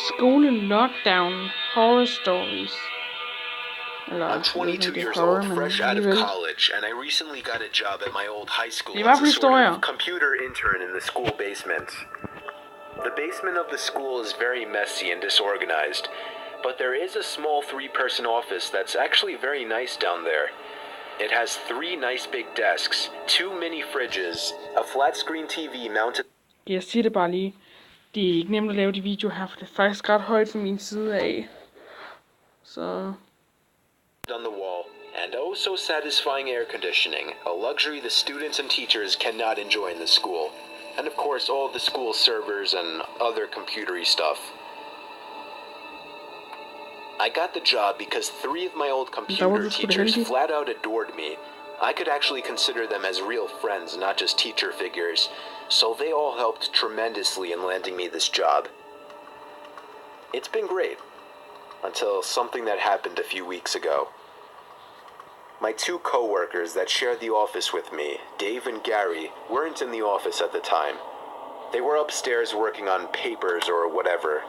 Skole Lockdown Horror Stories. I'm 22 years old, fresh out of college, and I recently got a job at my old high school as a sort of computer intern in the school basement. The basement of the school is very messy and disorganized, but there is a small 3-person office that's actually very nice down there. It has 3 nice big desks, 2 mini fridges, a flat screen TV mounted... Jeg siger det bare lige. Det er ikke nemt at lave de videoer her, for det er faktisk ret højt fra min side af. Så... on the wall, and oh so satisfying air conditioning, a luxury the students and teachers cannot enjoy in the school. And of course all the school servers and other computery stuff. I got the job because 3 of my old computer teachers flat out adored me. I could actually consider them as real friends, not just teacher figures, so they all helped tremendously in landing me this job. It's been great, until something that happened a few weeks ago. My 2 co-workers that shared the office with me, Dave and Gary, weren't in the office at the time. They were upstairs working on papers or whatever.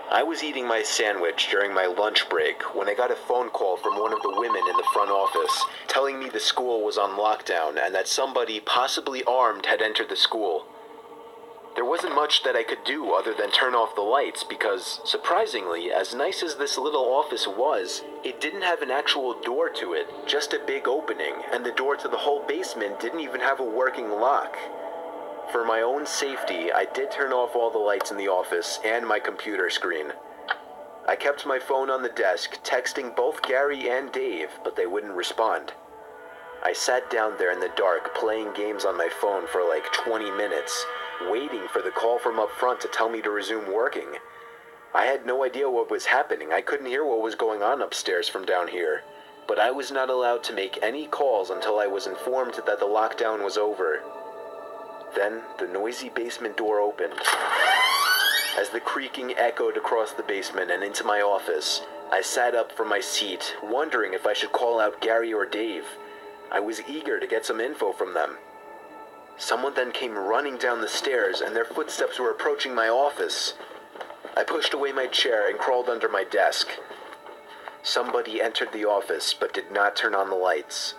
I was eating my sandwich during my lunch break when I got a phone call from one of the women in the front office telling me the school was on lockdown and that somebody, possibly armed, had entered the school. There wasn't much that I could do other than turn off the lights because, surprisingly, as nice as this little office was, it didn't have an actual door to it, just a big opening, and the door to the whole basement didn't even have a working lock. For my own safety, I did turn off all the lights in the office and my computer screen. I kept my phone on the desk, texting both Gary and Dave, but they wouldn't respond. I sat down there in the dark, playing games on my phone for like 20 minutes, waiting for the call from up front to tell me to resume working. I had no idea what was happening. I couldn't hear what was going on upstairs from down here. But I was not allowed to make any calls until I was informed that the lockdown was over. Then, the noisy basement door opened. As the creaking echoed across the basement and into my office, I sat up from my seat, wondering if I should call out Gary or Dave. I was eager to get some info from them. Someone then came running down the stairs, and their footsteps were approaching my office. I pushed away my chair and crawled under my desk. Somebody entered the office, but did not turn on the lights.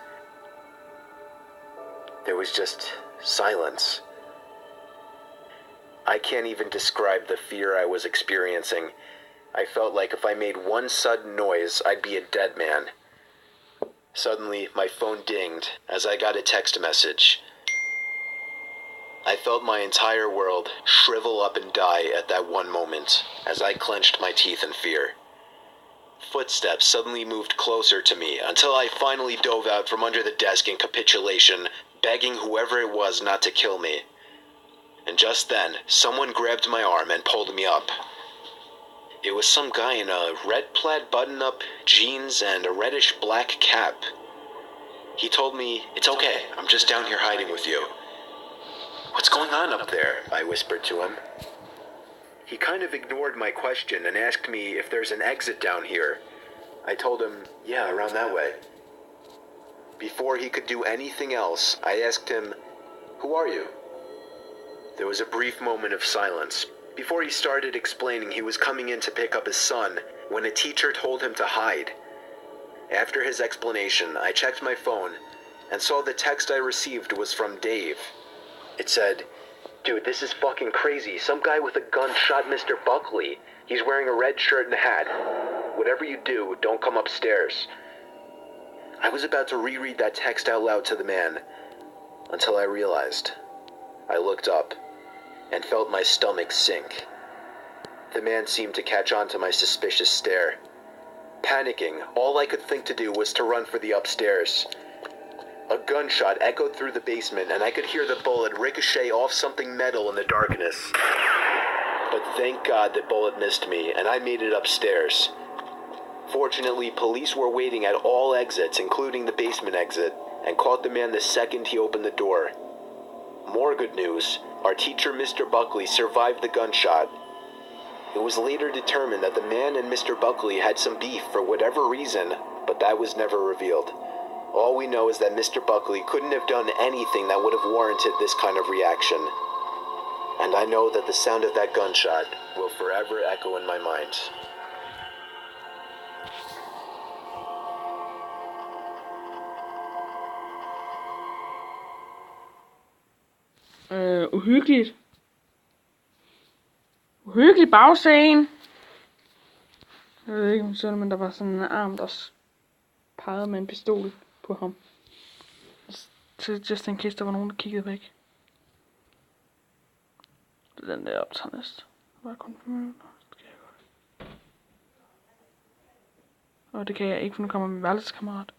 There was just silence. I can't even describe the fear I was experiencing. I felt like if I made one sudden noise, I'd be a dead man. Suddenly, my phone dinged as I got a text message. I felt my entire world shrivel up and die at that one moment, as I clenched my teeth in fear. Footsteps suddenly moved closer to me until I finally dove out from under the desk in capitulation, begging whoever it was not to kill me. And just then, someone grabbed my arm and pulled me up. It was some guy in a red plaid button-up, jeans, and a reddish-black cap. He told me, "It's okay, I'm just down here hiding with you." "What's going on up there?" I whispered to him. He kind of ignored my question and asked me if there's an exit down here. I told him, yeah, around that way. Before he could do anything else, I asked him, "Who are you?" There was a brief moment of silence. Before he started explaining, he was coming in to pick up his son when a teacher told him to hide. After his explanation, I checked my phone and saw the text I received was from Dave. It said, "Dude, this is fucking crazy. Some guy with a gun shot Mr. Buckley. He's wearing a red shirt and a hat. Whatever you do, don't come upstairs." I was about to reread that text out loud to the man, until I realized. I looked up and felt my stomach sink. The man seemed to catch on to my suspicious stare. Panicking, all I could think to do was to run for the upstairs. A gunshot echoed through the basement, and I could hear the bullet ricochet off something metal in the darkness. But thank God the bullet missed me, and I made it upstairs. Fortunately, police were waiting at all exits, including the basement exit, and caught the man the second he opened the door. More good news, our teacher, Mr. Buckley, survived the gunshot. It was later determined that the man and Mr. Buckley had some beef for whatever reason, but that was never revealed. All we know is that Mr. Buckley couldn't have done anything that would have warranted this kind of reaction. And I know that the sound of that gunshot will forever echo in my mind. Uhyggeligt. Uhyggelig bagscene. Jeg ved ikke, om så men der var sådan en arm, der pegede med en pistol på ham. Så just in case, der var nogen, der kiggede væk. Det er den der optager næste. Bare konfirmere. Og det kan jeg ikke, for nu kommer min værelseskammerat.